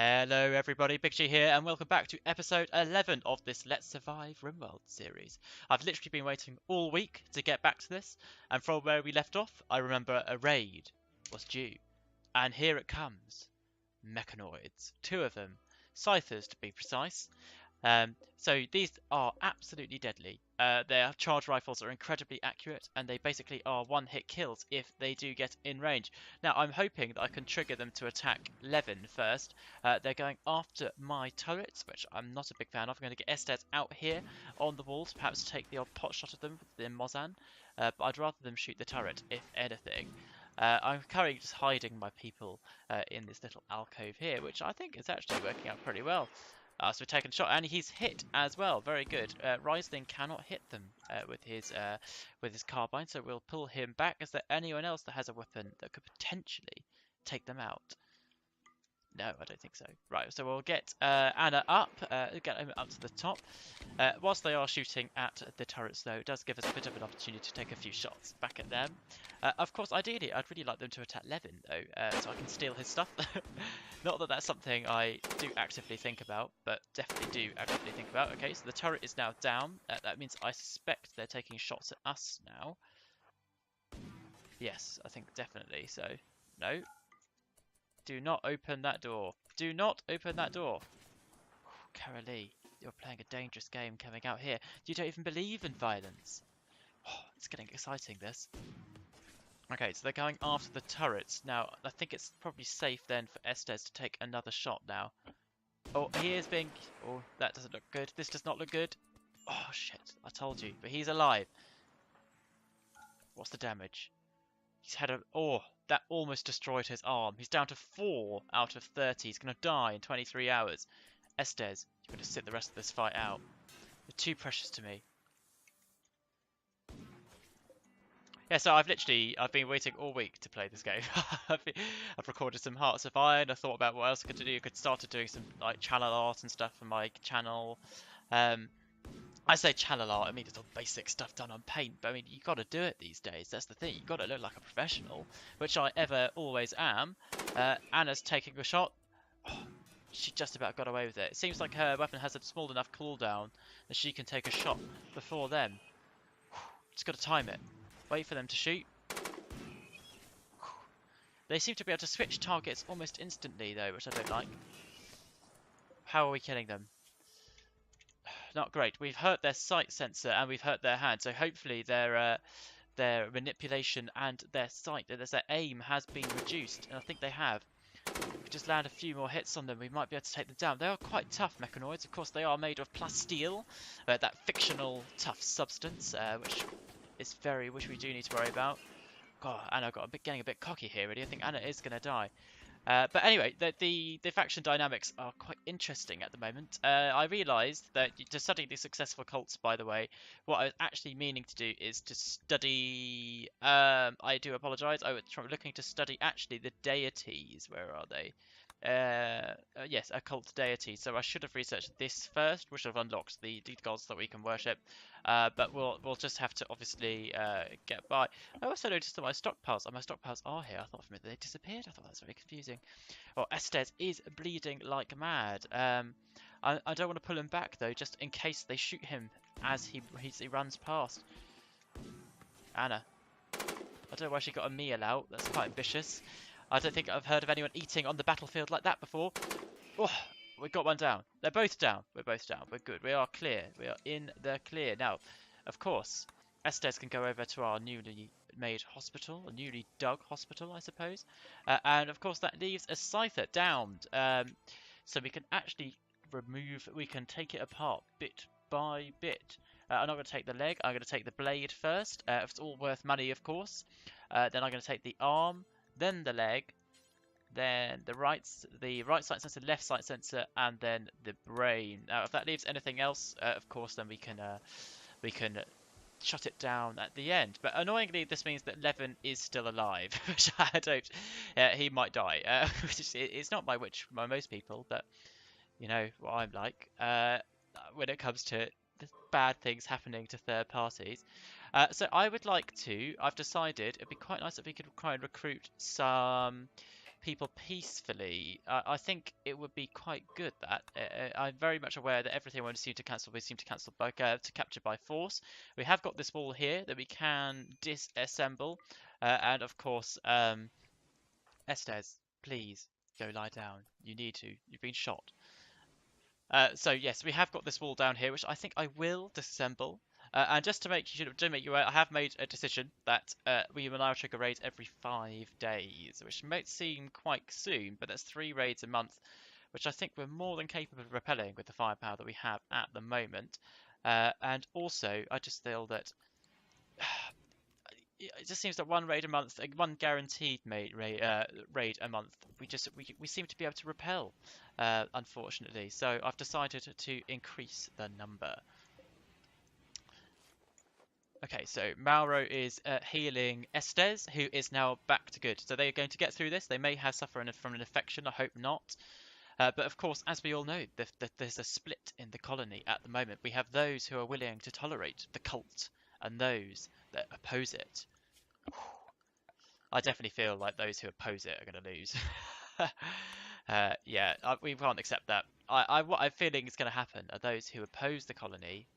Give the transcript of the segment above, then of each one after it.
Hello everybody, Big G here, and welcome back to episode 11 of this Let's Survive Rimworld series. I've literally been waiting all week to get back to this, and from where we left off, I remember a raid was due. And here it comes. Mechanoids. Two of them. Scythers to be precise. So these are absolutely deadly. Their charge rifles are incredibly accurate, and they basically are one-hit kills if they do get in range. Now, I'm hoping that I can trigger them to attack Levin first. They're going after my turrets, which I'm not a big fan of. I'm going to get Estes out here on the walls, perhaps take the odd pot shot of them with the Mozan. But I'd rather them shoot the turret, if anything. I'm currently just hiding my people in this little alcove here, which I think is actually working out pretty well. So we've taken a shot, and he's hit as well. Very good. Riesling cannot hit them with his carbine, so we'll pull him back. Is there anyone else that has a weapon that could potentially take them out? No, I don't think so. Right, so we'll get Anna up, get him up to the top. Whilst they are shooting at the turrets, though, it does give us a bit of an opportunity to take a few shots back at them. Of course, ideally, I'd really like them to attack Levin, though, so I can steal his stuff. Not that that's something I do actively think about, but definitely do actively think about. Okay, so the turret is now down. That means I suspect they're taking shots at us now. Yes, I think definitely so. No. Do not open that door. Do not open that door. Carolee, you're playing a dangerous game coming out here. You don't even believe in violence. Oh, it's getting exciting, this. Okay, so they're going after the turrets. Now, I think it's probably safe then for Estes to take another shot now. Oh, he is being... Oh, that doesn't look good. This does not look good. Oh, shit. I told you. But he's alive. What's the damage? He's had a... Oh, that almost destroyed his arm. He's down to 4 out of 30. He's going to die in 23 hours. Estes, you're going to sit the rest of this fight out. You're too precious to me. Yeah, so I've been waiting all week to play this game. I've recorded some Hearts of Iron. I thought about what else I could do. I could start doing some like channel art and stuff for my channel. I say channel art, I mean it's all basic stuff done on paint, but I mean you got to do it these days. That's the thing. You got to look like a professional, which I always am. Anna's taking a shot. Oh, she just about got away with it. It seems like her weapon has a small enough cooldown that she can take a shot before them. Just got to time it. Wait for them to shoot. They seem to be able to switch targets almost instantly though, which I don't like. How are we killing them? Not great. We've hurt their sight sensor and we've hurt their hand, so hopefully their manipulation and their sight, their aim has been reduced, and I think they have. If we just land a few more hits on them, we might be able to take them down. They are quite tough Mechanoids. Of course, they are made of plasteel, that fictional tough substance, which we do need to worry about. God, Anna getting a bit cocky here, really. I think Anna is going to die. But anyway, the faction dynamics are quite interesting at the moment. I realised that to study the successful cults, by the way, what I was actually meaning to do is to study... I do apologise. I was looking to study actually the deities. Where are they? Yes, occult deities. So I should have researched this first, which have unlocked the gods that we can worship. But we'll just have to obviously get by. I also noticed that my stockpiles are here. I thought for a minute they disappeared. I thought that was very confusing. Well, Estes is bleeding like mad. I don't want to pull him back though, just in case they shoot him as he runs past. Anna, I don't know why she got a meal out. That's quite ambitious. I don't think I've heard of anyone eating on the battlefield like that before. Oh, we got one down. They're both down. We're both down. We're good. We are clear. We are in the clear. Now, of course, Estes can go over to our newly made hospital, a newly dug hospital, I suppose. And of course, that leaves a Scyther downed. So we can actually we can take it apart bit by bit. I'm not going to take the leg. I'm going to take the blade first. If it's all worth money, of course. Then I'm going to take the arm. Then the leg, then the right sight sensor, left sight sensor, and then the brain. Now, if that leaves anything else, of course, then we can shut it down at the end. But annoyingly, this means that Levin is still alive, which I don't. He might die. It's not by most people, but you know what I'm like when it comes to bad things happening to third parties. So I would like to, I've decided it'd be quite nice if we could try and recruit some people peacefully, I think it would be quite good that I'm very much aware that everything we seem to cancel, we seem to cancel by to capture by force. We have got this wall here that we can disassemble, and of course, Estes, please go lie down. You need to. You've been shot. So yes, we have got this wall down here, which I think I will disassemble. And just to make you aware, I have made a decision that we will now trigger raids every 5 days, which might seem quite soon, but that's 3 raids a month, which I think we're more than capable of repelling with the firepower that we have at the moment. And also, I just feel that it just seems that one raid a month, one guaranteed raid a month, we seem to be able to repel, unfortunately. So I've decided to increase the number. Okay, so Mauro is healing Estes, who is now back to good. So they are going to get through this. They may have suffered from an infection. I hope not. But of course, as we all know, there's a split in the colony at the moment. We have those who are willing to tolerate the cult and those that oppose it. I definitely feel like those who oppose it are going to lose. Yeah, we can't accept that. What I'm feeling is going to happen are those who oppose the colony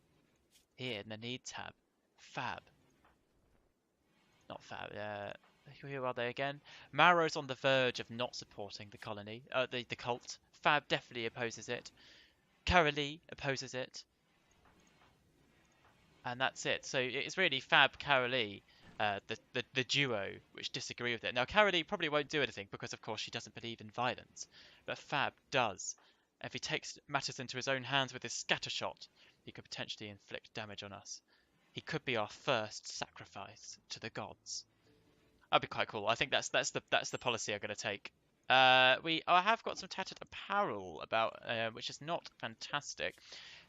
here in the need tab. Fab. Not Fab. Who are they again? Mauro's on the verge of not supporting the colony. The cult. Fab definitely opposes it. Carolee opposes it. And that's it. So it's really Fab, Carolee, the duo which disagree with it. Now Carolee probably won't do anything because of course she doesn't believe in violence, but Fab does. If he takes matters into his own hands with his scattershot, he could potentially inflict damage on us. He could be our first sacrifice to the gods. That'd be quite cool. I think that's the policy I'm going to take. I have got some tattered apparel about, which is not fantastic.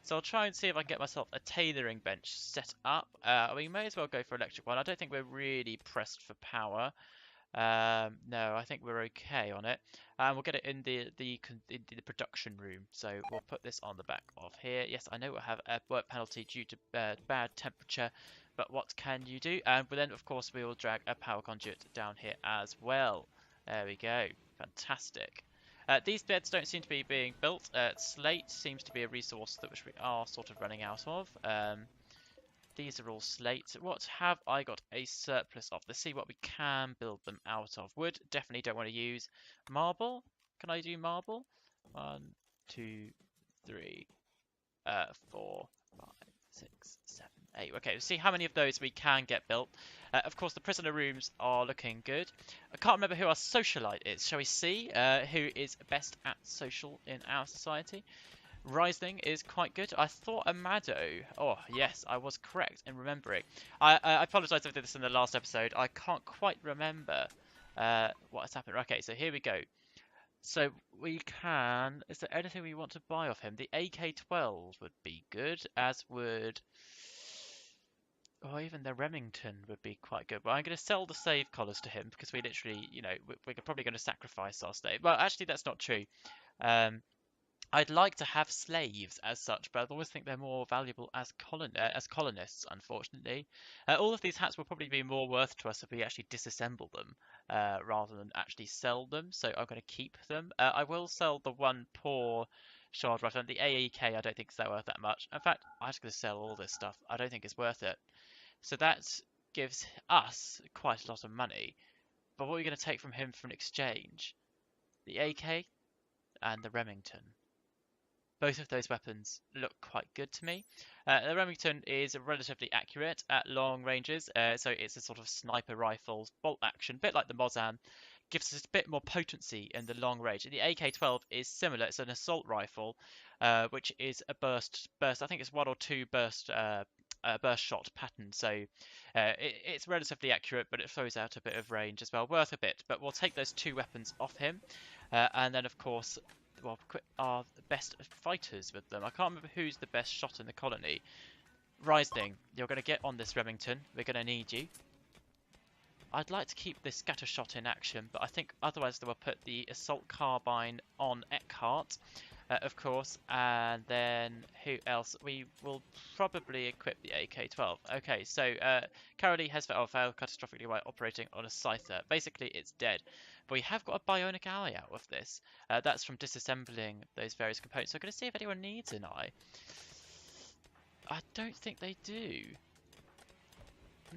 So I'll try and see if I can get myself a tailoring bench set up. We may as well go for electric one. I don't think we're really pressed for power. No, I think we're okay on it. And we'll get it in the production room. So we'll put this on the back of here. Yes, I know we'll have a work penalty due to bad temperature, but what can you do? And then, of course, we will drag a power conduit down here as well. There we go. Fantastic. These beds don't seem to be being built. Slate seems to be a resource that which we are sort of running out of. These are all slate. What have I got a surplus of? Let's see what we can build them out of. Wood, definitely don't want to use. Marble, can I do marble? 1, 2, 3, 4, 5, 6, 7, 8. Okay, let's see how many of those we can get built. Of course, the prisoner rooms are looking good. I can't remember who our socialite is. Shall we see who is best at social in our society? Rising is quite good. I thought Amado. Oh, yes, I was correct in remembering. I apologise if I did this in the last episode. I can't quite remember what has happened. Okay, so here we go. So we can... Is there anything we want to buy off him? The AK-12 would be good, as would... Or even the Remington would be quite good. But I'm going to sell the save collars to him because we literally, you know, we're probably going to sacrifice our save. Well, actually, that's not true. I'd like to have slaves as such, but I always think they're more valuable as colonists, unfortunately. All of these hats will probably be more worth to us if we actually disassemble them rather than actually sell them, so I'm going to keep them. I will sell the one poor shard rifle, and the AEK I don't think is that worth that much. In fact, I'm just going to sell all this stuff. I don't think it's worth it. So that gives us quite a lot of money. But what are we going to take from him for an exchange? The AK and the Remington. Both of those weapons look quite good to me. The Remington is relatively accurate at long ranges, so it's a sort of sniper rifle bolt action, a bit like the Mosin. Gives us a bit more potency in the long range. The AK-12 is similar. It's an assault rifle, which is a burst. I think it's 1 or 2 burst shot pattern. So it's relatively accurate, but it throws out a bit of range as well. Worth a bit. But we'll take those 2 weapons off him, and then of course, well, our best fighters with them. I can't remember who's the best shot in the colony. Rising, you're going to get on this Remington. We're going to need you. I'd like to keep this scattershot in action, but I think otherwise they will put the assault carbine on Eckhart. of course, and then who else? We will probably equip the AK-12. Okay, so Carolee has failed catastrophically while operating on a Scyther. Basically, it's dead. But we have got a bionic eye out of this. That's from disassembling those various components. So I'm going to see if anyone needs an eye. I don't think they do.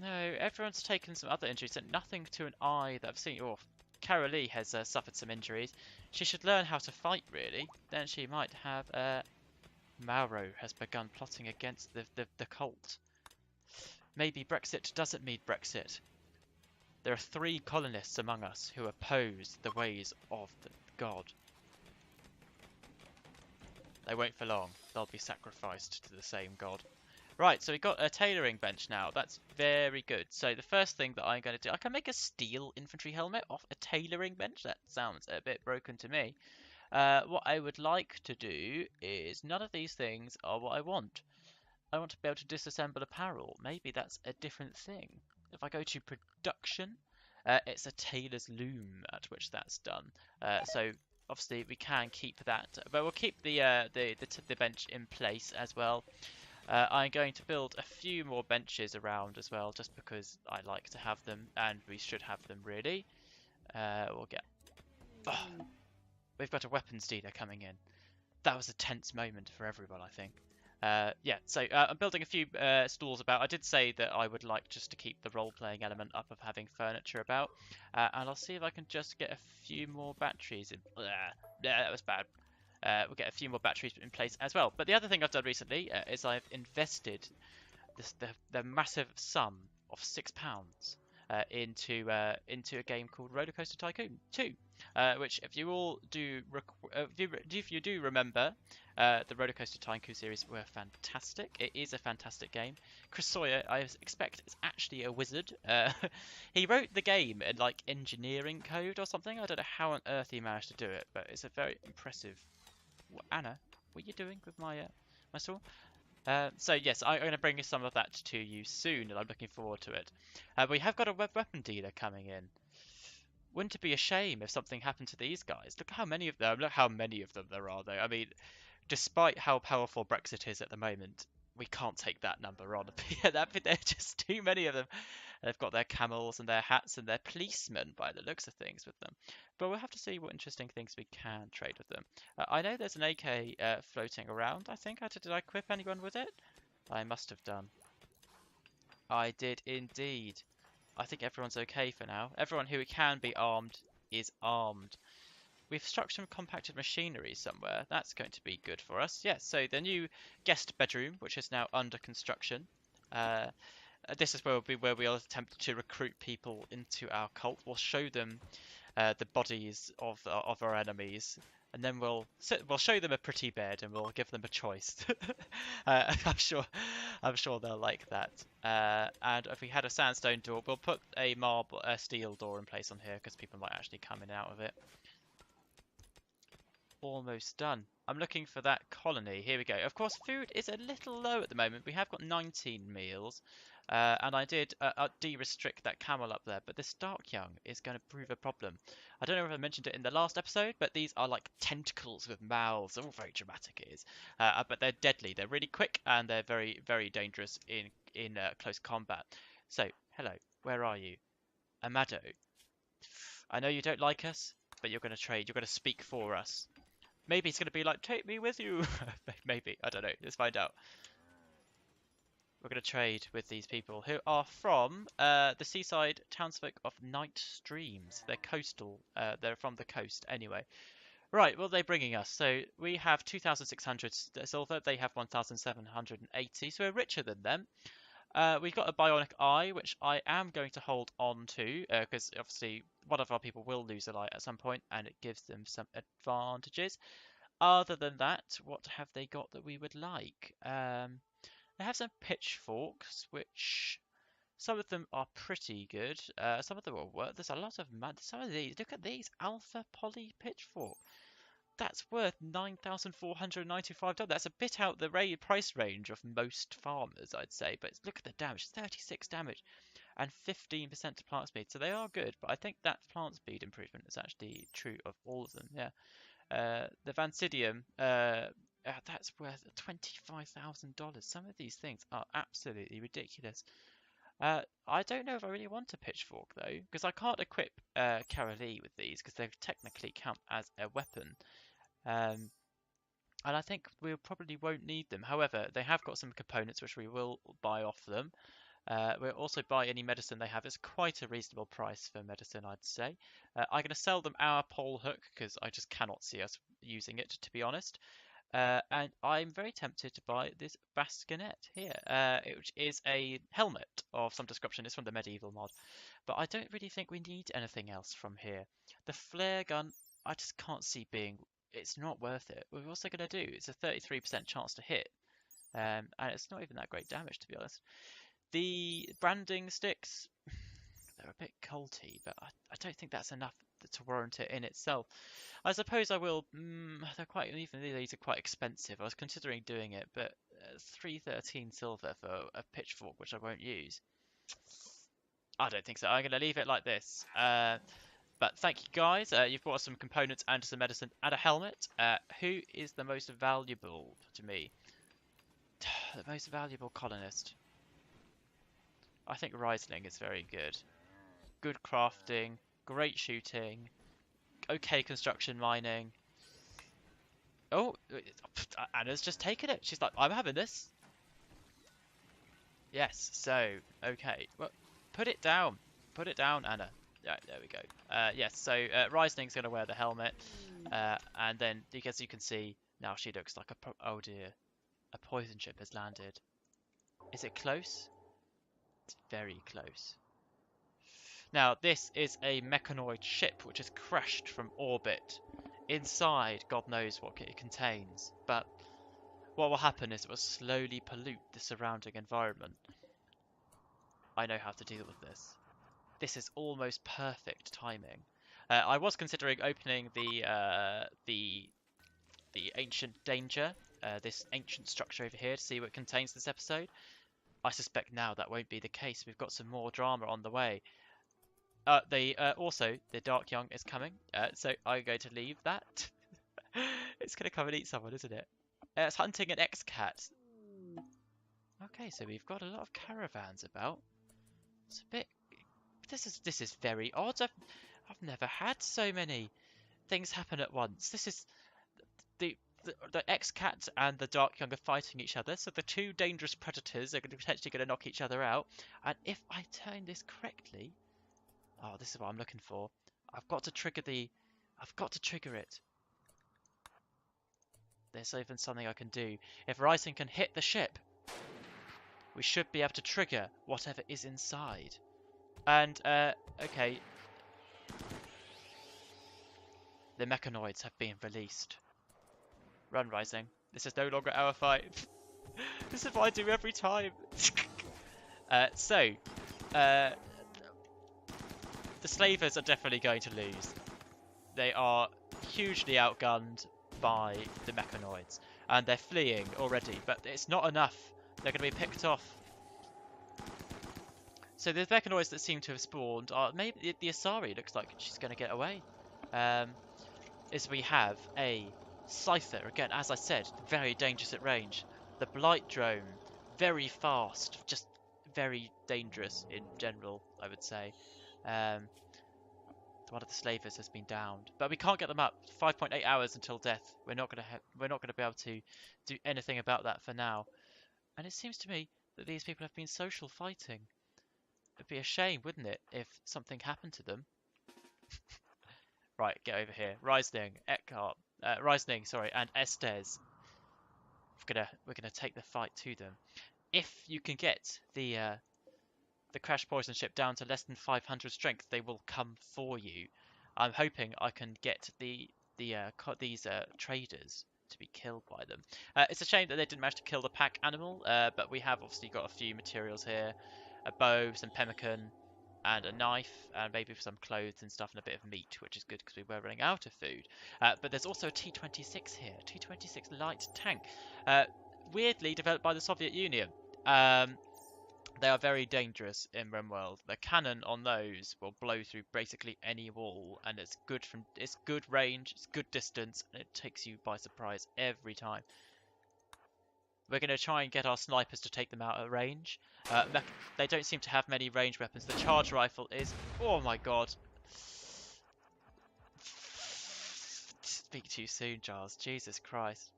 No, everyone's taken some other injuries, and nothing to an eye that I've seen. Oh, Carolee has suffered some injuries. She should learn how to fight, really. Then she might have. Mauro has begun plotting against the cult. Maybe Brexit doesn't mean Brexit. There are 3 colonists among us who oppose the ways of the God. They won't for long. They'll be sacrificed to the same God. Right, so we've got a tailoring bench now. That's very good. So the first thing that I'm going to do, I can make a steel infantry helmet off a tailoring bench. That sounds a bit broken to me. What I would like to do is, none of these things are what I want. I want to be able to disassemble apparel. Maybe that's a different thing. If I go to production, it's a tailor's loom at which that's done. So obviously we can keep that, but we'll keep the bench in place as well. I'm going to build a few more benches around as well, just because I like to have them, and we should have them really. We'll get. Oh, we've got a weapons dealer coming in. That was a tense moment for everyone, I think. Yeah, so I'm building a few stalls about. I did say that I would like just to keep the role-playing element up of having furniture about, and I'll see if I can just get a few more batteries in. Yeah, that was bad. We'll get a few more batteries in place as well. But the other thing I've done recently is I've invested the massive sum of £6 into a game called Roller Coaster Tycoon 2, which if you all do if you do remember, the Roller Coaster Tycoon series were fantastic. It is a fantastic game. Chris Sawyer, I expect, is actually a wizard. He wrote the game in like engineering code or something. I don't know how on earth he managed to do it, but it's a very impressive. Anna, what are you doing with my my saw? So yes, I'm going to bring some of that to you soon, and I'm looking forward to it. We have got a weapon dealer coming in. Wouldn't it be a shame if something happened to these guys? Look how many of them. Look how many of them there are, though. I mean, despite how powerful Brexit is at the moment, we can't take that number on. There are just too many of them. They've got their camels and their hats and their policemen by the looks of things with them. But we'll have to see what interesting things we can trade with them. I know there's an AK floating around, I think. Did I equip anyone with it? I must have done. I did indeed. I think everyone's okay for now. Everyone who can be armed is armed. We've struck some compacted machinery somewhere. That's going to be good for us. Yes, so the new guest bedroom, which is now under construction. This is where we'll attempt to recruit people into our cult. We'll show them the bodies of our enemies, and then we'll show them a pretty bed, and we'll give them a choice. I'm sure they'll like that. And if we had a sandstone door, we'll put a steel door in place on here because people might actually come in and out of it. Almost done. I'm looking for that colony. Here we go. Of course, food is a little low at the moment. We have got 19 meals. And I did de-restrict that camel up there, but this dark young is going to prove a problem. I don't know if I mentioned it in the last episode, but these are like tentacles with mouths. Oh, very dramatic it is. But they're deadly. They're really quick, and they're very, very dangerous in close combat. So, hello, where are you? Amado. I know you don't like us, but you're going to trade. You're going to speak for us. Maybe it's going to be like, take me with you. Maybe. I don't know. Let's find out. We're going to trade with these people who are from the seaside townsfolk of Night Streams. They're coastal. They're from the coast anyway. Right, what are they bringing us? So we have 2,600 silver. They have 1,780. So we're richer than them. We've got a bionic eye, which I am going to hold on to because obviously one of our people will lose a eye at some point, and it gives them some advantages. Other than that, what have they got that we would like? They have some pitchforks, which some of them are pretty good. Some of them are worth. There's a lot of mud. Some of these. Look at these Alpha Poly pitchfork. That's worth $9,495. That's a bit out the price range of most farmers, I'd say. But look at the damage. 36 damage and 15% to plant speed. So they are good. But I think that plant speed improvement is actually true of all of them. Yeah. The Vansidium, that's worth $25,000. Some of these things are absolutely ridiculous. I don't know if I really want a pitchfork though, because I can't equip Carolee with these because they technically count as a weapon. Um, and I think we probably won't need them. However, they have got some components which we will buy off them. We'll also buy any medicine they have. It's quite a reasonable price for medicine, I'd say. I'm going to sell them our pole hook because I just cannot see us using it, to be honest. And I'm very tempted to buy this bascinet here, which is a helmet of some description. It's from the medieval mod, but I don't really think we need anything else from here. The flare gun, I just can't see being. It's not worth it. What we're also going to do, it's a 33% chance to hit, and it's not even that great damage, to be honest. The branding sticks, they're a bit colty, but I don't think that's enough to warrant it in itself. I suppose I will. They're quite, even these are quite expensive. I was considering doing it, but 313 silver for a pitchfork, which I won't use. I don't think so. I'm going to leave it like this. But thank you guys. You've brought us some components and some medicine and a helmet. Who is the most valuable to me? The most valuable colonist. I think Riesling is very good. Good crafting, great shooting, okay construction mining. Oh, Anna's just taken it. She's like, I'm having this. Yes, so, okay. Well, put it down. Put it down, Anna. Yeah, there we go. Yes, so Reisling's going to wear the helmet. And then, as you can see, now she looks like a... Oh dear. A poison ship has landed. Is it close? It's very close. Now, this is a Mechanoid ship which has crashed from orbit. Inside, God knows what it contains, but what will happen is it will slowly pollute the surrounding environment. I know how to deal with this. This is almost perfect timing. I was considering opening the Ancient Danger, this ancient structure over here, to see what it contains this episode. I suspect now that won't be the case. We've got some more drama on the way. Also, the Dark Young is coming, so I'm going to leave that. It's going to come and eat someone, isn't it? It's hunting an X-Cat. Okay, so we've got a lot of caravans about. It's a bit... This is very odd. I've never had so many things happen at once. This is... The X-Cat and the Dark Young are fighting each other, so the two dangerous predators are potentially going to knock each other out. And if I turn this correctly... Oh, this is what I'm looking for. I've got to trigger it. There's even something I can do. If Rising can hit the ship, we should be able to trigger whatever is inside. And, okay. The Mechanoids have been released. Run, Rising. This is no longer our fight. This is what I do every time. The slavers are definitely going to lose. They are hugely outgunned by the Mechanoids, and they're fleeing already, but it's not enough. They're going to be picked off. So the Mechanoids that seem to have spawned are maybe the Asari looks like she's going to get away. Is we have a Scyther, again, as I said, very dangerous at range. The Blight Drone, very fast, just very dangerous in general, I would say. One of the slavers has been downed, but we can't get them up. 5.8 hours until death. We're not going to be able to do anything about that for now. And it seems to me that these people have been social fighting. It'd be a shame, wouldn't it, if something happened to them? Right, get over here. Reisling, Eckhart, Reisling, sorry, and Estes. We're gonna take the fight to them. If you can get the crash poison ship down to less than 500 strength, they will come for you. I'm hoping I can get these traders to be killed by them. It's a shame that they didn't manage to kill the pack animal, but we have obviously got a few materials here. A bow, some pemmican, and a knife, and maybe some clothes and stuff, and a bit of meat, which is good because we were running out of food. But there's also a T-26 here, T-26 light tank, weirdly developed by the Soviet Union. They are very dangerous in Rimworld. The cannon on those will blow through basically any wall, and it's good range, it's good distance, and it takes you by surprise every time. We're going to try and get our snipers to take them out of range. They don't seem to have many range weapons. The charge rifle is... Oh my god. Speak too soon, Giles. Jesus Christ.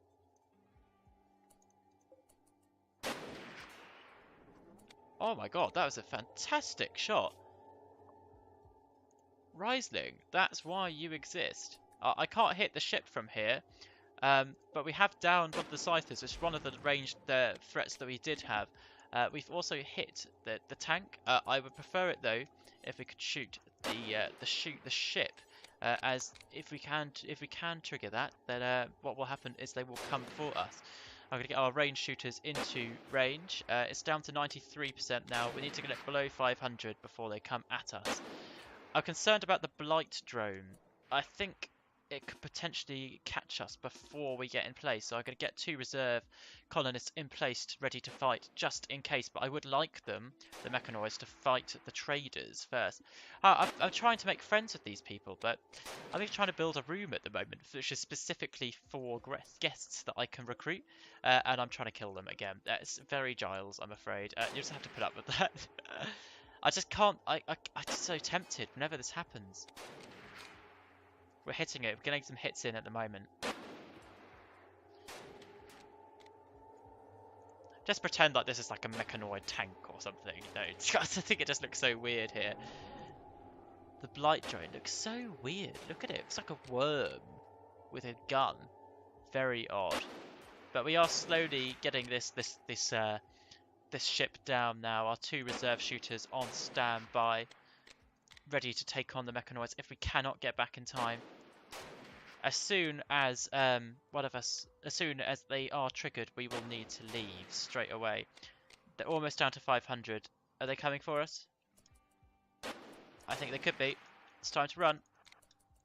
Oh my god, that was a fantastic shot. Riesling, that's why you exist. I can't hit the ship from here. But we have downed one of the scythers, which is one of the ranged threats that we did have. We've also hit the tank. I would prefer it though if we could shoot the ship, as if we can trigger that, then what will happen is they will come for us. I'm going to get our range shooters into range. It's down to 93% now. We need to get it below 500 before they come at us. I'm concerned about the blight drone. I think it could potentially catch us before we get in place, so I'm going to get 2 reserve colonists in place ready to fight just in case, but I would like them, the Mechanoids, to fight the traders first. I'm trying to make friends with these people, but I'm even trying to build a room at the moment which is specifically for guests that I can recruit, and I'm trying to kill them again. It's very Giles, I'm afraid. You just have to put up with that. I just can't, I'm just so tempted whenever this happens. We're hitting it. We're getting some hits in at the moment. Just pretend like this is like a Mechanoid tank or something. You know, I think it just looks so weird here. The blight drone looks so weird. Look at it. It's like a worm with a gun. Very odd. But we are slowly getting this ship down now. Our 2 reserve shooters on standby, ready to take on the Mechanoids if we cannot get back in time. As soon as they are triggered, we will need to leave straight away. They're almost down to 500. Are they coming for us? I think they could be. It's time to run.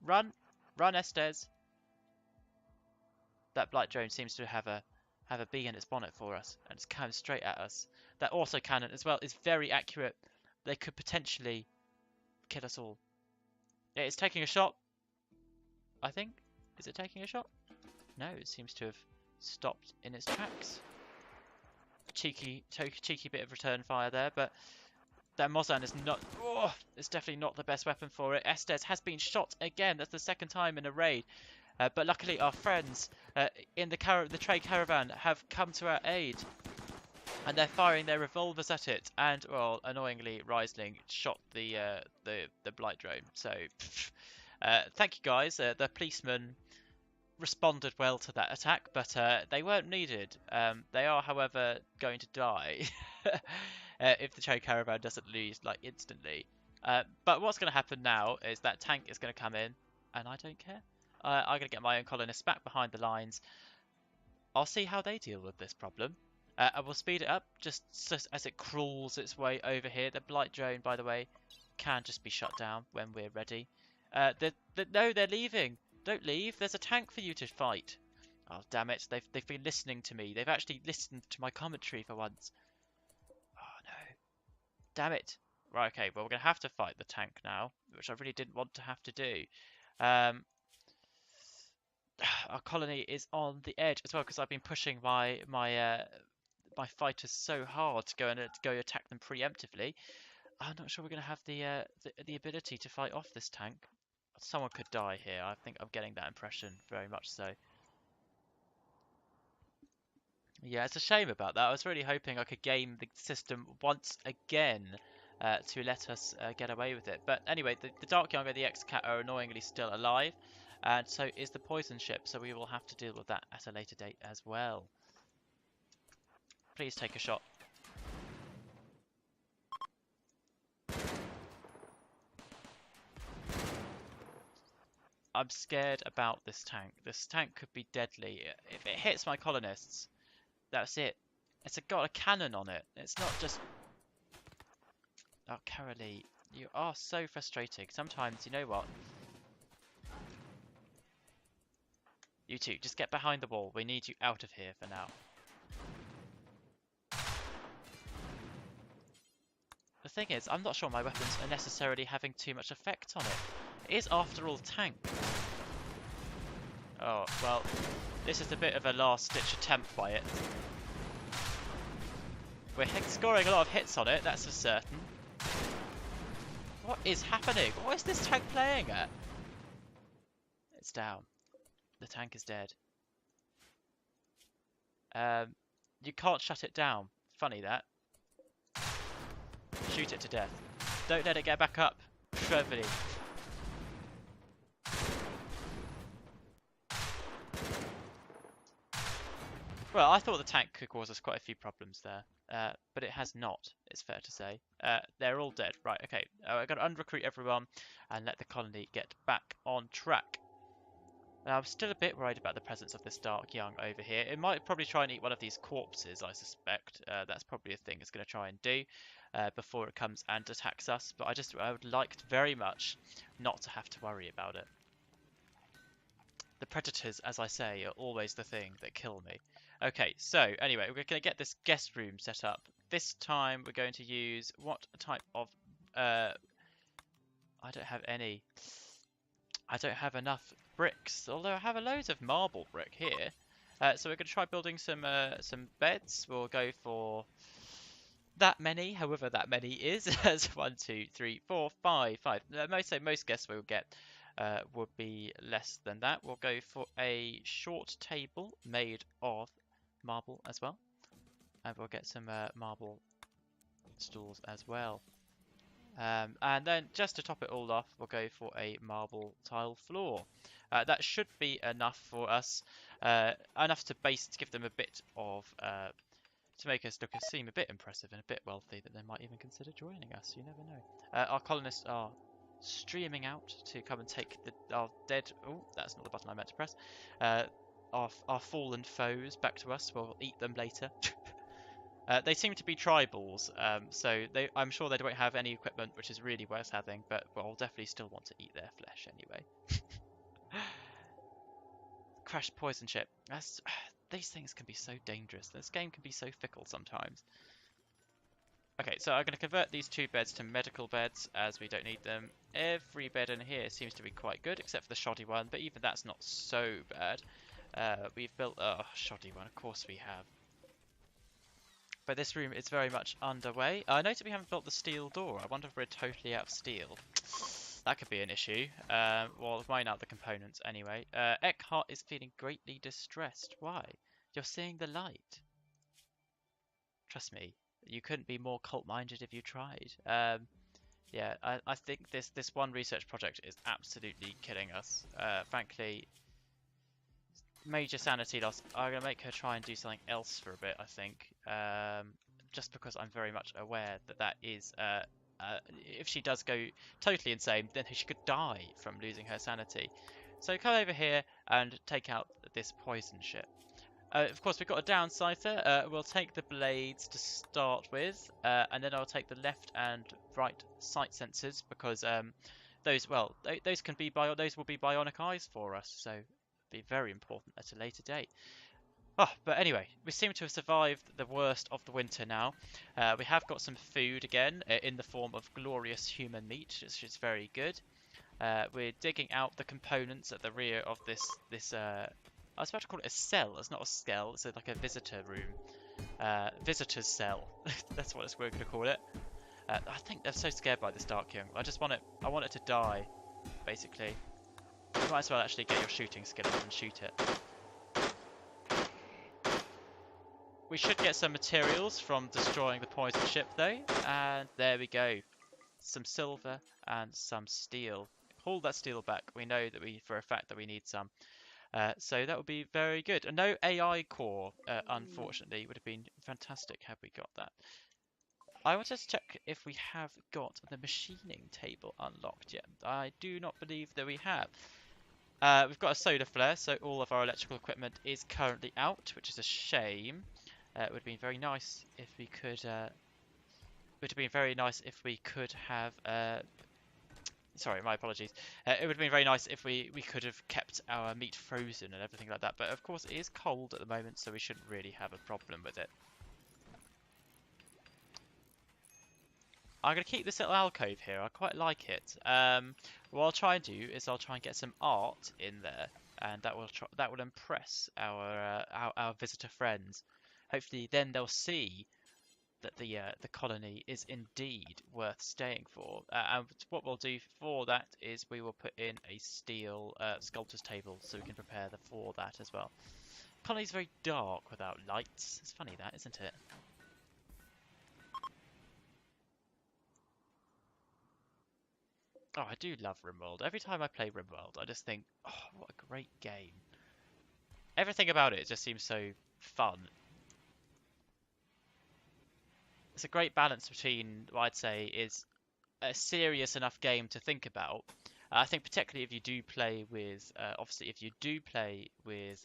Run! Run, Estes! That blight drone seems to have a bee in its bonnet for us, and it's coming straight at us. That autocannon as well is very accurate. They could potentially kill us all. It is taking a shot, I think. Is it taking a shot? No, it seems to have stopped in its tracks. Cheeky bit of return fire there, but that Mozan is not... Oh, it's definitely not the best weapon for it. Estes has been shot again. That's the 2nd time in a raid. But luckily our friends in the trade caravan have come to our aid. And they're firing their revolvers at it. And, well, annoyingly, Riesling shot the blight drone. So, thank you guys. The policemen responded well to that attack, but they weren't needed. They are, however, going to die if the trade caravan doesn't lose like instantly. But what's going to happen now is that tank is going to come in, and I don't care. I'm going to get my own colonists back behind the lines. I'll see how they deal with this problem. I will speed it up just as it crawls its way over here. The blight drone, by the way, can just be shut down when we're ready. No, they're leaving. Don't leave. There's a tank for you to fight. Oh, damn it. They've been listening to me. They've actually listened to my commentary for once. Oh, no. Damn it. Right, okay. Well, we're going to have to fight the tank now, which I really didn't want to have to do. Our colony is on the edge as well because I've been pushing my fighters so hard to go attack them preemptively. I'm not sure we're going to have the ability to fight off this tank. Someone could die here. I think I'm getting that impression very much so. Yeah, it's a shame about that. I was really hoping I could game the system once again to let us get away with it. But anyway, the Dark Young and the X-Cat are annoyingly still alive, and so is the poison ship, so we will have to deal with that at a later date as well. Please take a shot. I'm scared about this tank. This tank could be deadly. If it hits my colonists, that's it. It's got a cannon on it. It's not just... Oh, Carolee, you are so frustrating. Sometimes, you know what? You two, just get behind the wall. We need you out of here for now. thing is, I'm not sure my weapons are necessarily having too much effect on it. It is, after all, tank. Oh, well, this is a bit of a last-ditch attempt by it. We're scoring a lot of hits on it, that's for certain. What is happening? What is this tank playing at? It's down. The tank is dead. You can't shut it down. Funny that. Shoot it to death. Don't let it get back up. Preferably. Well, I thought the tank could cause us quite a few problems there, but it has not, it's fair to say. They're all dead. Right, okay. I've got to unrecruit everyone and let the colony get back on track. Now, I'm still a bit worried about the presence of this Dark Young over here. It might probably try and eat one of these corpses, I suspect. That's probably a thing it's going to try and do before it comes and attacks us. But I would like very much not to have to worry about it. The predators, as I say, are always the thing that kill me. Okay, so anyway, we're going to get this guest room set up. This time we're going to use what type of... I don't have any... I don't have enough bricks, although I have a loads of marble brick here. So we're going to try building some beds. We'll go for that many, however that many is. As 1, 2, 3, 4, 5, 5. Most guests we'll get would be less than that. We'll go for a short table made of marble as well, and we'll get some marble stools as well. And then just to top it all off, we'll go for a marble tile floor. That should be enough for us, enough to give them a bit of, to make us seem a bit impressive and a bit wealthy, that they might even consider joining us. You never know. Our colonists are streaming out to come and take our dead. Oh, that's not the button I meant to press. Our fallen foes back to us. We'll eat them later. They seem to be tribals, so I'm sure they won't have any equipment, which is really worth having, but I'll definitely still want to eat their flesh anyway. Crashed poison ship. These things can be so dangerous. This game can be so fickle sometimes. Okay, so I'm going to convert these 2 beds to medical beds, as we don't need them. Every bed in here seems to be quite good, except for the shoddy one, but even that's not so bad. We've built a shoddy one, of course we have. But this room is very much underway. I noticed we haven't built the steel door. I wonder if we're totally out of steel. That could be an issue. Well, we'll mine out the components anyway. Eckhart is feeling greatly distressed. Why? You're seeing the light. Trust me, you couldn't be more cult-minded if you tried. Yeah, I think this one research project is absolutely killing us. Frankly, major sanity loss. I'm going to make her try and do something else for a bit, I think. Just because I'm very much aware that is... if she does go totally insane, then she could die from losing her sanity. So come over here and take out this poison ship. Of course, we've got a down scyther. We'll take the blades to start with, and then I'll take the left and right sight sensors, because those will be bionic eyes for us. So be very important at a later date. Oh, but anyway, we seem to have survived the worst of the winter now. We have got some food again in the form of glorious human meat, which is very good. We're digging out the components at the rear of this. I was about to call it a cell. It's not a skell. It's like a visitor room, visitor's cell. That's what we're going to call it. I think they're so scared by this Dark Young. I want it to die, basically. You might as well actually get your shooting skill up and shoot it. We should get some materials from destroying the poison ship though, and there we go. Some silver and some steel. Pull that steel back. We know that for a fact that we need some. So that would be very good. And no AI core, unfortunately, would have been fantastic had we got that. I want to check if we have got the machining table unlocked yet. I do not believe that we have. We've got a solar flare, so all of our electrical equipment is currently out, which is a shame. It would have been very nice if we could. Have. Sorry, my apologies. It would have been very nice if we could have kept our meat frozen and everything like that. But of course, it is cold at the moment, so we shouldn't really have a problem with it. I'm going to keep this little alcove here. I quite like it. What I'll try and do is I'll try and get some art in there, and that will impress our visitor friends. Hopefully, then they'll see that the colony is indeed worth staying for. And what we'll do for that is we will put in a steel sculptor's table so we can prepare for that as well. Colony's very dark without lights. It's funny that, isn't it? Oh, I do love Rimworld. Every time I play Rimworld, I just think, oh, what a great game. Everything about it just seems so fun. It's a great balance between what I'd say is a serious enough game to think about. I think particularly if you do play with, obviously if you do play with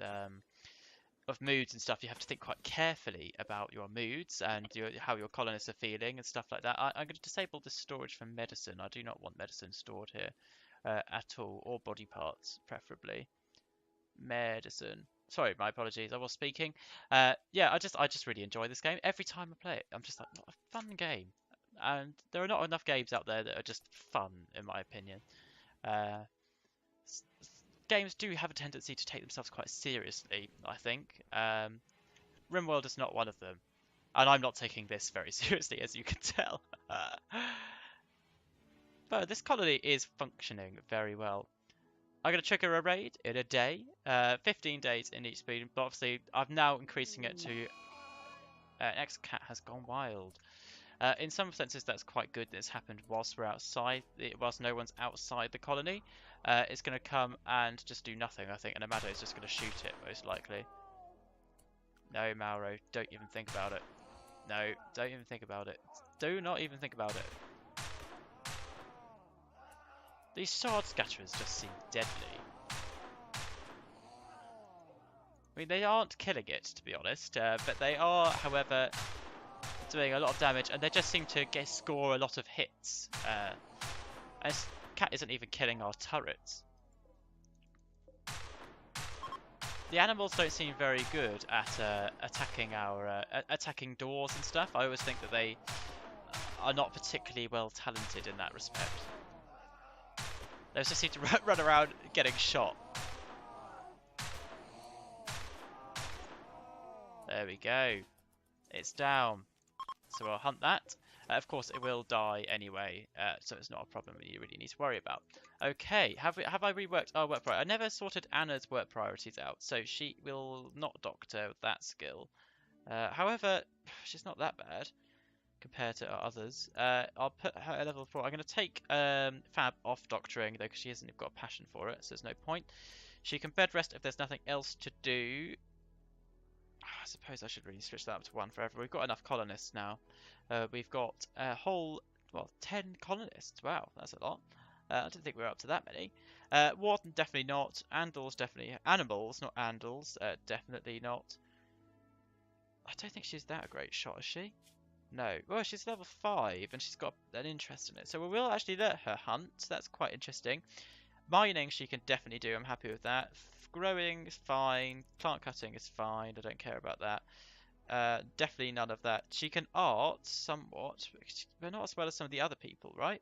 of moods and stuff, you have to think quite carefully about your moods and how your colonists are feeling and stuff like that. I'm going to disable this storage for medicine. I do not want medicine stored here at all, or body parts preferably. Medicine. Sorry, my apologies. I was speaking. Yeah, I just really enjoy this game. Every time I play it, I'm just like, what a fun game. And there are not enough games out there that are just fun, in my opinion. Uh, Games do have a tendency to take themselves quite seriously, I think. Rimworld is not one of them. And I'm not taking this very seriously, as you can tell. But this colony is functioning very well. I'm going to trigger a raid in a day, 15 days in each speed, but obviously I'm now increasing it to X cat has gone wild. In some senses that's quite good that it's happened whilst we're outside, whilst no one's outside the colony. It's going to come and just do nothing, I think, and Amado is just going to shoot it, most likely. No, Mauro, don't even think about it. No, don't even think about it. Do not even think about it. These sword scatterers just seem deadly. I mean, they aren't killing it, to be honest, but they are, however, doing a lot of damage, and they just seem to score a lot of hits. And cat isn't even killing our turrets. The animals don't seem very good at attacking doors and stuff. I always think that they are not particularly well talented in that respect. They just seem to run around getting shot. There we go. It's down. So I'll hunt that. Of course, it will die anyway, so it's not a problem you really need to worry about. Okay, have I reworked our work priority? I never sorted Anna's work priorities out, so she will not doctor with that skill. However, she's not that bad compared to others. I'll put her at level 4. I'm going to take Fab off doctoring, though, because she hasn't got a passion for it, so there's no point. She can bed rest if there's nothing else to do. I suppose I should really switch that up to 1 forever. We've got enough colonists now. We've got a whole, well, 10 colonists. Wow, that's a lot. I didn't think we were up to that many. Warden, definitely not. Andals, definitely. Animals, not Andals. Definitely not. I don't think she's that a great shot, is she? No. Well, she's level 5, and she's got an interest in it. So we will actually let her hunt. That's quite interesting. Mining she can definitely do. I'm happy with that. Growing is fine. Plant cutting is fine. I don't care about that. Definitely none of that. She can art somewhat, but not as well as some of the other people, right?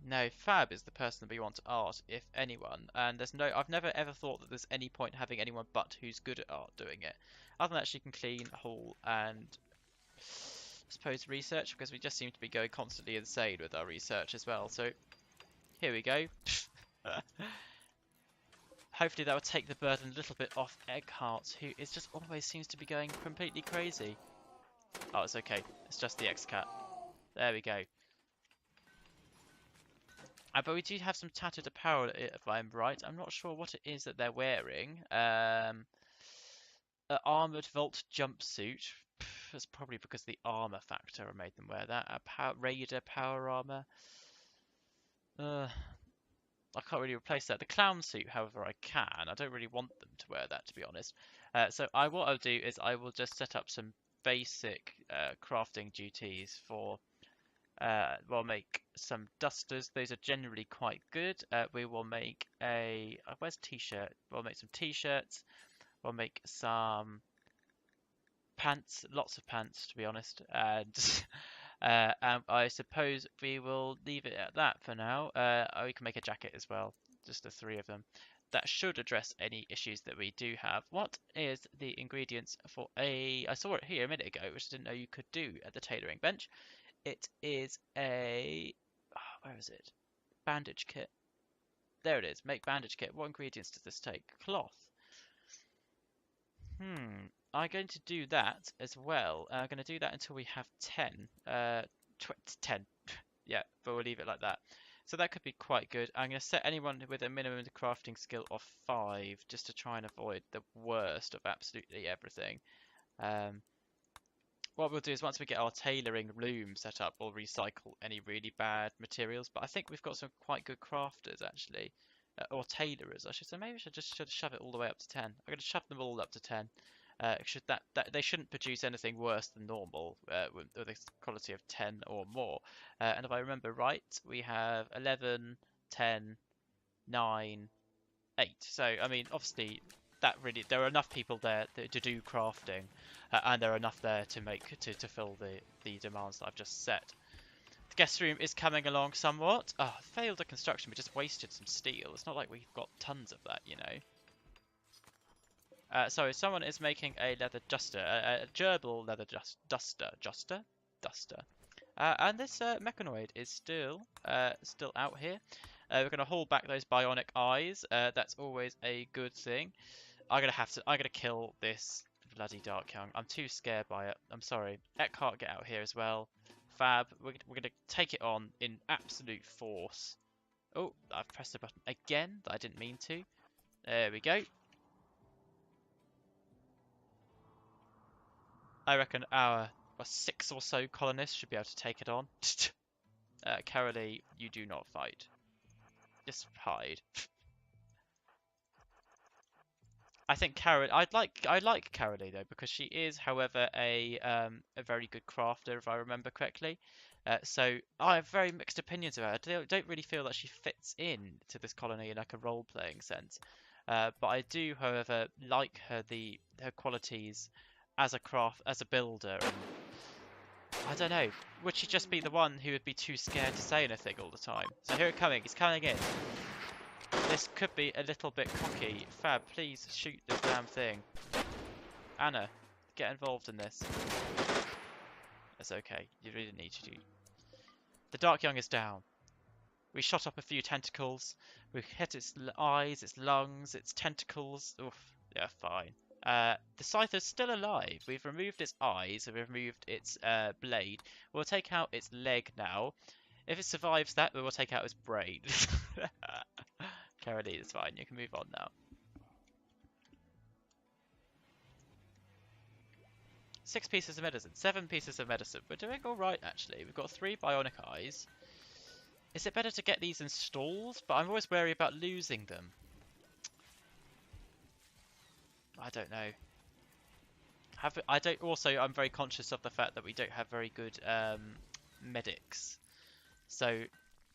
No, Fab is the person that we want to art, if anyone. And I've never ever thought that there's any point having anyone but who's good at art doing it. Other than that, she can clean, haul, and I suppose research, because we just seem to be going constantly insane with our research as well. So here we go. Hopefully that will take the burden a little bit off Eckhart, who is just always seems to be going completely crazy. Oh, it's okay. It's just the X-Cat. There we go. But we do have some tattered apparel, if I'm right. I'm not sure what it is that they're wearing. An armoured vault jumpsuit. That's probably because the armour factor made them wear that. A Raider power armour. I can't really replace that. The clown suit, however, I can. I don't really want them to wear that, to be honest. So what I'll do is I will just set up some basic crafting duties for... we'll make some dusters. Those are generally quite good. We will make a... where's t-shirt? We'll make some t-shirts. We'll make some pants. Lots of pants, to be honest. And And I suppose we will leave it at that for now. We can make a jacket as well, just the three of them. That should address any issues that we do have. What is the ingredients for a... I saw it here a minute ago, which I didn't know you could do at the tailoring bench. It is a... where is it? Bandage kit. There it is. Make bandage kit. What ingredients does this take? Cloth. I'm going to do that as well. I'm going to do that until we have 10. 10. Yeah, but we'll leave it like that. So that could be quite good. I'm going to set anyone with a minimum crafting skill of 5 just to try and avoid the worst of absolutely everything. What we'll do is once we get our tailoring loom set up, we'll recycle any really bad materials. But I think we've got some quite good crafters actually, or tailorers I should say. Maybe I should shove it all the way up to 10. I'm going to shove them all up to 10. They shouldn't produce anything worse than normal with a quality of 10 or more. And if I remember right, we have 11, 10, 9, 8. So I mean, obviously, that really there are enough people there to do crafting, and there are enough there to make to fill the demands that I've just set. The guest room is coming along somewhat. Oh, failed a construction. We just wasted some steel. It's not like we've got tons of that, you know. So someone is making a leather duster, a gerbil leather duster. And this Mechanoid is still out here. We're going to hold back those bionic eyes. That's always a good thing. I'm gonna kill this bloody Dark Young. I'm too scared by it. I'm sorry. Eckhart, get out here as well. Fab, we're gonna take it on in absolute force. Oh, I've pressed the button again that I didn't mean to. There we go. I reckon our 6 or so colonists should be able to take it on. Carolee, you do not fight. Just hide. I think I like Carolee though because she is, however, a very good crafter if I remember correctly. So I have very mixed opinions about her. I don't really feel that she fits in to this colony in like a role-playing sense. But I do, however, like her qualities as a builder. And I don't know. Would she just be the one who would be too scared to say anything all the time? So here he's coming in. This could be a little bit cocky. Fab, please shoot the damn thing. Anna, get involved in this. It's okay. You really need to do. The Dark Young is down. We shot up a few tentacles. We hit its eyes, its lungs, its tentacles. Oof. Yeah, fine. The Scyther's still alive. We've removed its eyes, and we've removed its blade. We'll take out its leg now. If it survives that, we will take out its brain. Carolee, it's fine. You can move on now. 6 pieces of medicine. 7 pieces of medicine. We're doing alright, actually. We've got 3 bionic eyes. Is it better to get these installed? But I'm always wary about losing them. I don't know. I'm very conscious of the fact that we don't have very good medics. So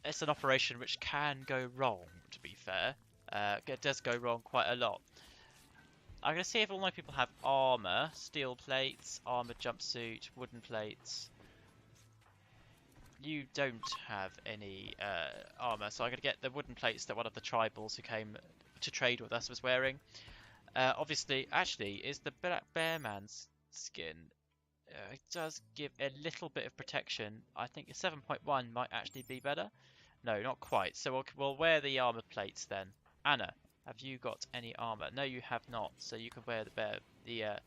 it's an operation which can go wrong, to be fair. It does go wrong quite a lot. I'm going to see if all my people have armor, steel plates, armor jumpsuit, wooden plates. You don't have any armor, so I'm going to get the wooden plates that one of the tribals who came to trade with us was wearing. Obviously, actually, is the Black Bear Man's skin. It does give a little bit of protection. I think a 7.1 might actually be better. No, not quite. So we'll wear the armor plates then. Anna, have you got any armor? No, you have not. So you can wear the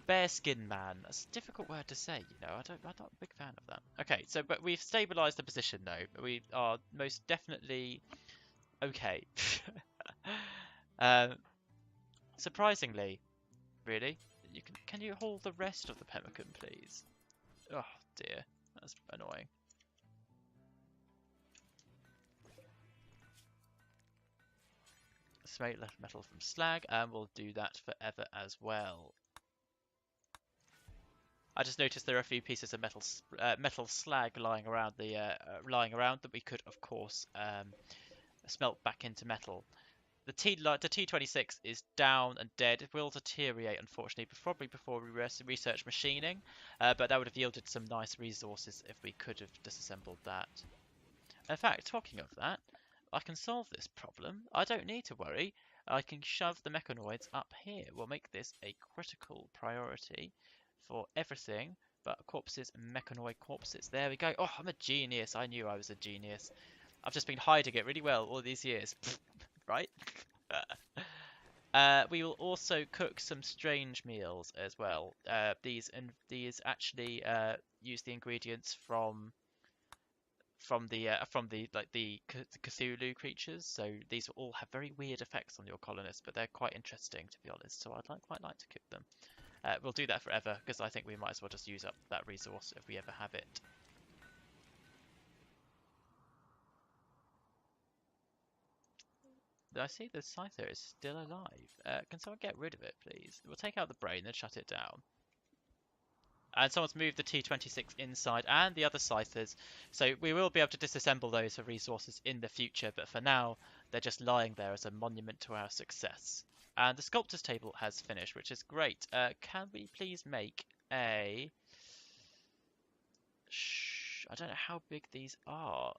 bear skin man. That's a difficult word to say. You know, I'm not a big fan of that. Okay, so but we've stabilized the position though. We are most definitely okay. Surprisingly, really, can you hold the rest of the pemmican, please? Oh dear, that's annoying. Smelt metal from slag, and we'll do that forever as well. I just noticed there are a few pieces of metal slag lying around that we could, of course, smelt back into metal. The T26 is down and dead. It will deteriorate, unfortunately, probably before we research machining. But that would have yielded some nice resources if we could have disassembled that. In fact, talking of that, I can solve this problem. I don't need to worry. I can shove the Mechanoids up here. We'll make this a critical priority for everything but corpses and Mechanoid corpses. There we go. Oh, I'm a genius. I knew I was a genius. I've just been hiding it really well all these years. Right? We will also cook some strange meals as well. These actually use the ingredients from the Cthulhu creatures. So these will all have very weird effects on your colonists, but they're quite interesting to be honest. So I'd quite like to cook them. We'll do that forever because I think we might as well just use up that resource if we ever have it. I see the Scyther is still alive. Can someone get rid of it, please? We'll take out the brain and shut it down. And someone's moved the T26 inside and the other Scythers, so we will be able to disassemble those for resources in the future, but for now, they're just lying there as a monument to our success. And the sculptor's table has finished, which is great. Can we please make a... I don't know how big these are.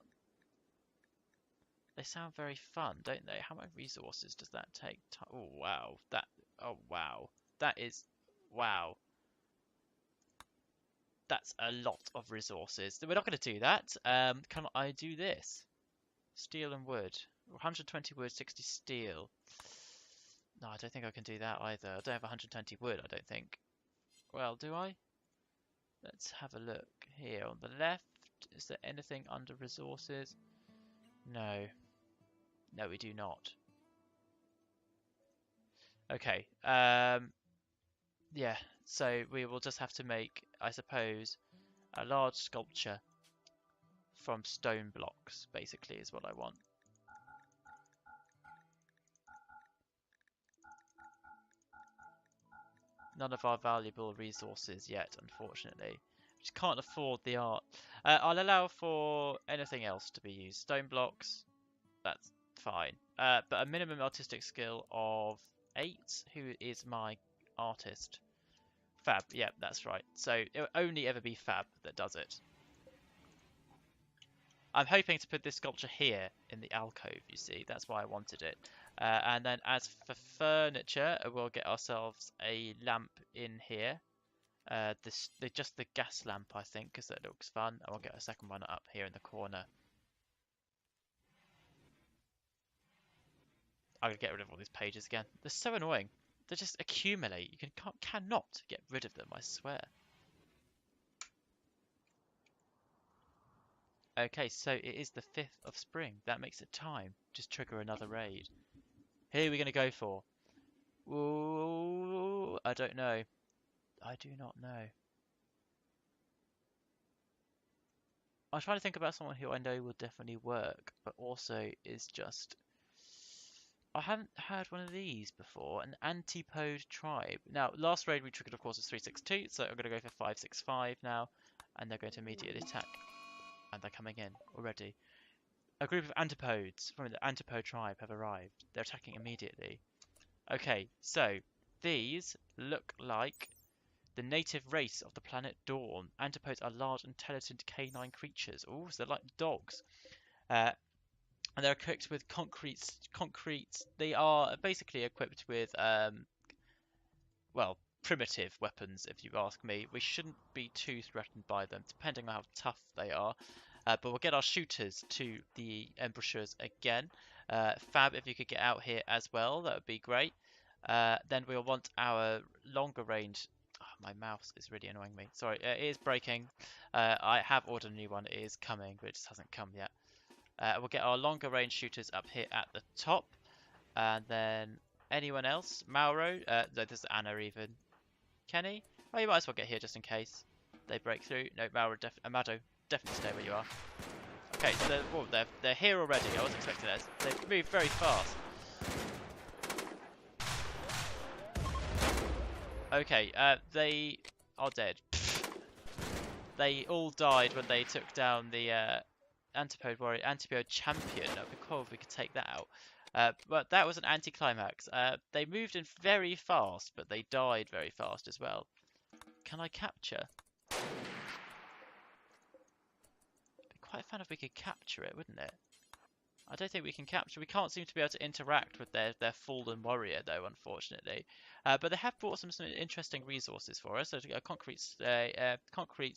They sound very fun, don't they? How many resources does that take? Oh, wow. Oh, wow. That is... Wow. That's a lot of resources. We're not going to do that. Can I do this? Steel and wood. 120 wood, 60 steel. No, I don't think I can do that either. I don't have 120 wood, I don't think. Well, do I? Let's have a look here on the left. Is there anything under resources? No. No, we do not. Okay. Yeah, so we will just have to make, I suppose, a large sculpture from stone blocks, basically, is what I want. None of our valuable resources yet, unfortunately. Just can't afford the art. I'll allow for anything else to be used. Stone blocks, that's fine. But a minimum artistic skill of 8. Who is my artist? Fab, yeah, that's right. So it will only ever be Fab that does it. I'm hoping to put this sculpture here in the alcove, you see. That's why I wanted it. And then as for furniture, we'll get ourselves a lamp in here. Just the gas lamp, I think, because that looks fun. And we'll get a second one up here in the corner. I'm going to get rid of all these pages again. They're so annoying. They just accumulate. You cannot get rid of them, I swear. Okay, so it is the 5th of spring. That makes it time. Just trigger another raid. Who are we going to go for? Ooh, I don't know. I do not know. I'm trying to think about someone who I know will definitely work, but also is just... I haven't heard one of these before. An Antipode tribe. Now, last raid we triggered, of course, was 362, so I'm going to go for 565 now, and they're going to immediately attack. And they're coming in already. A group of antipodes from the Antipode tribe have arrived. They're attacking immediately. Okay, so these look like the native race of the planet Dawn. Antipodes are large, intelligent canine creatures. Oh, so they're like dogs. And they're equipped with concrete. They are basically equipped with, well, primitive weapons, if you ask me. We shouldn't be too threatened by them, depending on how tough they are. But we'll get our shooters to the embrasures again. Fab, if you could get out here as well, that would be great. Then we'll want our longer range. Oh, my mouse is really annoying me. Sorry, it is breaking. I have ordered a new one. It is coming, but it just hasn't come yet. We'll get our longer range shooters up here at the top. And then anyone else? Mauro? No, there's Anna even. Kenny? Oh, you might as well get here just in case they break through. No, Mauro, Amado, definitely stay where you are. Okay, so they're here already. I wasn't expecting this. They've moved very fast. Okay, they are dead. They all died when they took down the Antipode Warrior, Antipode Champion. That would be cool if we could take that out. But that was an anticlimax. They moved in very fast, but they died very fast as well. Can I capture? Be quite fun if we could capture it, wouldn't it? I don't think we can capture. We can't seem to be able to interact with their fallen warrior, though, unfortunately. But they have brought some interesting resources for us. So a concrete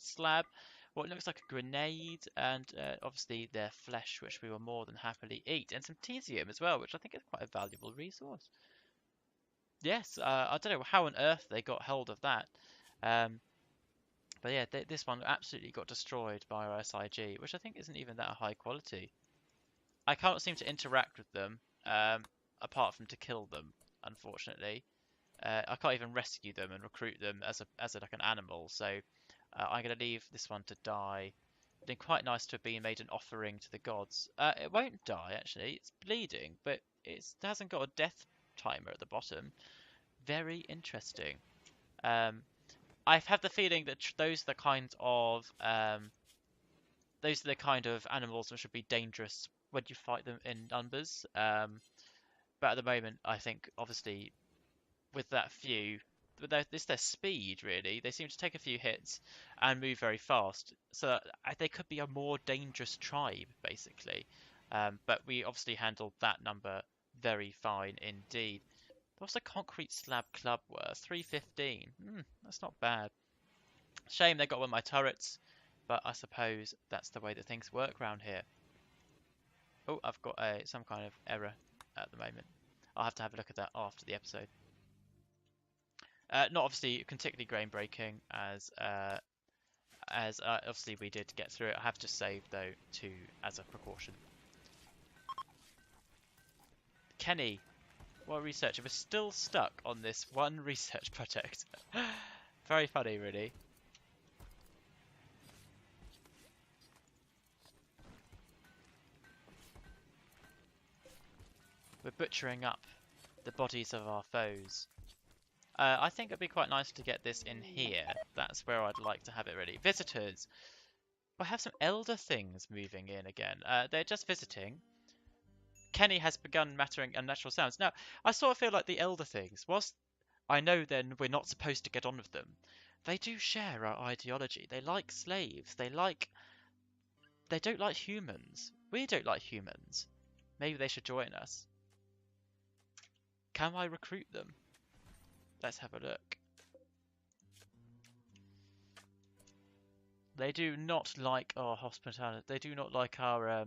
slab, what looks like a grenade, and obviously their flesh, which we will more than happily eat, and some tesium as well, which I think is quite a valuable resource. Yes, I don't know how on earth they got hold of that. Um, but yeah, this one absolutely got destroyed by our SIG, which I think isn't even that high quality. I can't seem to interact with them, apart from to kill them, unfortunately. I can't even rescue them and recruit them as like an animal, so I'm going to leave this one to die. It'd been quite nice to have been made an offering to the gods. It won't die, actually. It's bleeding, but it hasn't got a death timer at the bottom. Very interesting. I've had the feeling that those are the kind of animals which would be dangerous when you fight them in numbers. But at the moment, I think obviously with that few, it's their speed really. They seem to take a few hits and move very fast, so they could be a more dangerous tribe basically. But we obviously handled that number very fine indeed. What's a concrete slab club worth? 315. That's not bad. Shame they got one of my turrets, but I suppose that's the way that things work around here. Oh, I've got some kind of error at the moment. I'll have to have a look at that after the episode. Not obviously particularly grain breaking, as obviously we did get through it. I have to save though as a precaution. Kenny, what research? We're still stuck on this one research project. Very funny, really. We're butchering up the bodies of our foes. I think it'd be quite nice to get this in here. That's where I'd like to have it really. Visitors. I have some elder things moving in again. They're just visiting. Kenny has begun muttering unnatural sounds. Now, I sort of feel like the elder things, whilst I know then we're not supposed to get on with them, they do share our ideology. They like slaves. They don't like humans. We don't like humans. Maybe they should join us. Can I recruit them? Let's have a look. They do not like our hospitality. They do not like our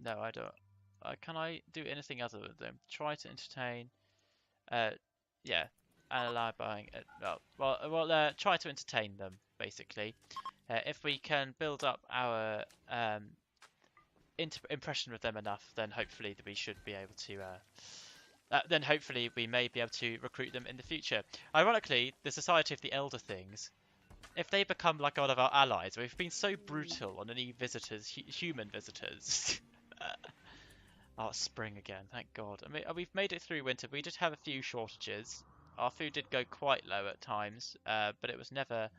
No, I don't. Can I do anything other than them? Try to entertain. Yeah, and allow buying. Try to entertain them basically. If we can build up our impression with them enough, then hopefully we should be able to. Then hopefully we may be able to recruit them in the future. Ironically, the Society of the Elder Things, if they become like one of our allies, we've been so brutal on any visitors, human visitors. Oh, it's spring again, thank God. I mean, we've made it through winter. We did have a few shortages. Our food did go quite low at times, but it was never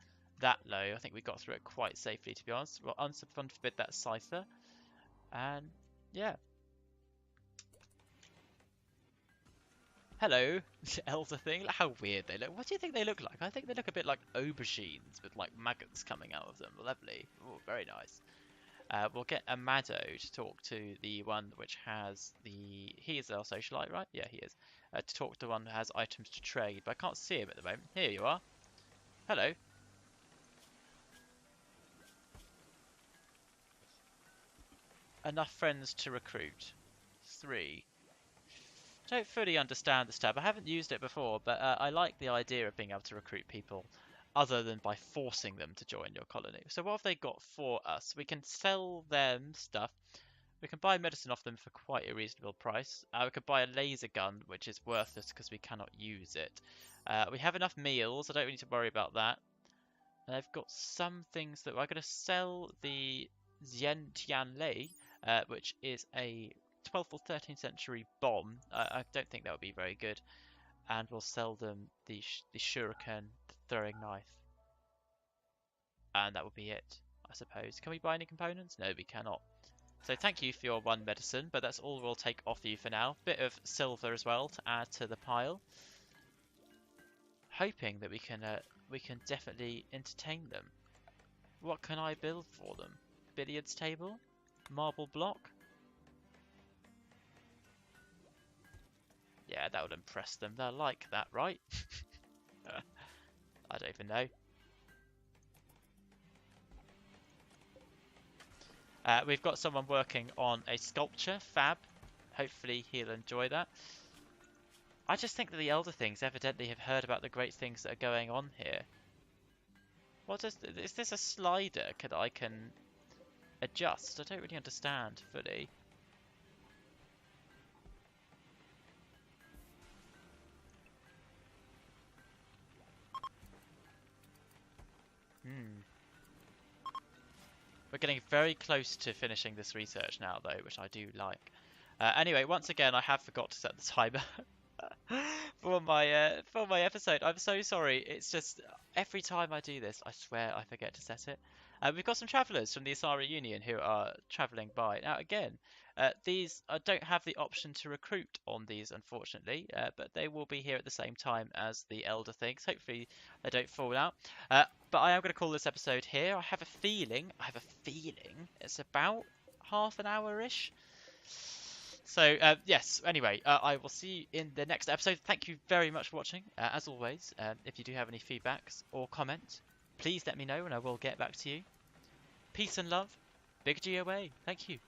that low. I think we got through it quite safely, to be honest. Well, unfun forbid that cipher. And yeah. Hello, elder thing. Look how weird they look. What do you think they look like? I think they look a bit like aubergines with like maggots coming out of them. Lovely. Oh, very nice. We'll get Amado to talk to the one which has the... He is our socialite, right? Yeah, he is. To talk to the one who has items to trade, but I can't see him at the moment. Here you are. Hello. Enough friends to recruit. 3. Don't fully understand this tab. I haven't used it before, but I like the idea of being able to recruit people other than by forcing them to join your colony. So what have they got for us? We can sell them stuff. We can buy medicine off them for quite a reasonable price. We could buy a laser gun, which is worthless because we cannot use it. We have enough meals. I don't need to worry about that. And I've got some things that I'm going to sell the Xian Tian Lei, which is a 12th or 13th century bomb. I don't think that would be very good. And we'll sell them the shuriken, the throwing knife. And that will be it, I I suppose. Can we buy any components? No, we cannot. So thank you for your 1 medicine, but that's all we'll take off you for now. Bit of silver as well to add to the pile. Hoping that we can definitely entertain them. What can I build for them? Billiards table? Marble block? Yeah, that would impress them. They'll like that, right? I don't even know. We've got someone working on a sculpture, fab. Hopefully he'll enjoy that. I just think that the Elder Things evidently have heard about the great things that are going on here. Is this a slider that I can adjust? I don't really understand fully. We're getting very close to finishing this research now, though, which I do like. Anyway, once again, I have forgot to set the timer for my episode. I'm so sorry. It's just every time I do this, I swear I forget to set it. We've got some travellers from the Asari Union who are travelling by. Now, again, these I don't have the option to recruit on these, unfortunately, but they will be here at the same time as the Elder Things. Hopefully, they don't fall out. But I am going to call this episode here. I have a feeling it's about half an hour-ish. So, yes, anyway, I will see you in the next episode. Thank you very much for watching. As always, if you do have any feedbacks or comments, please let me know and I will get back to you. Peace and love. Big G away. Thank you.